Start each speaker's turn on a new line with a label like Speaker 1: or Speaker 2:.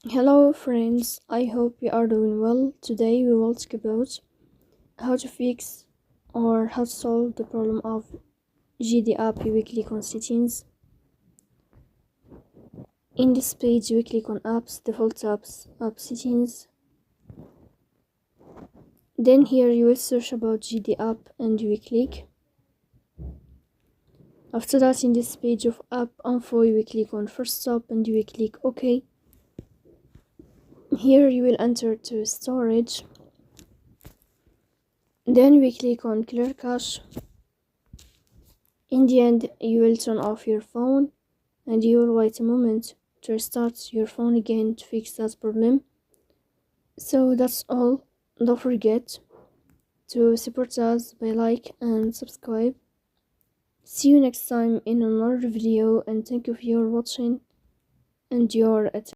Speaker 1: Hello friends, I hope you are doing well. Today we will talk about how to fix or how to solve the problem of GD app weekly settings. In this page we click on apps, default apps, app settings. Then here you will search about GD app and we click. After that, in this page of app info we click on first stop and we click OK. Here you will enter to storage. Then we click on clear cache. In the end, you will turn off your phone and you will wait a moment to restart your phone again to fix that problem. So that's all. Don't forget to support us by like and subscribe. See you next time in another video, and thank you for your watching and your attention.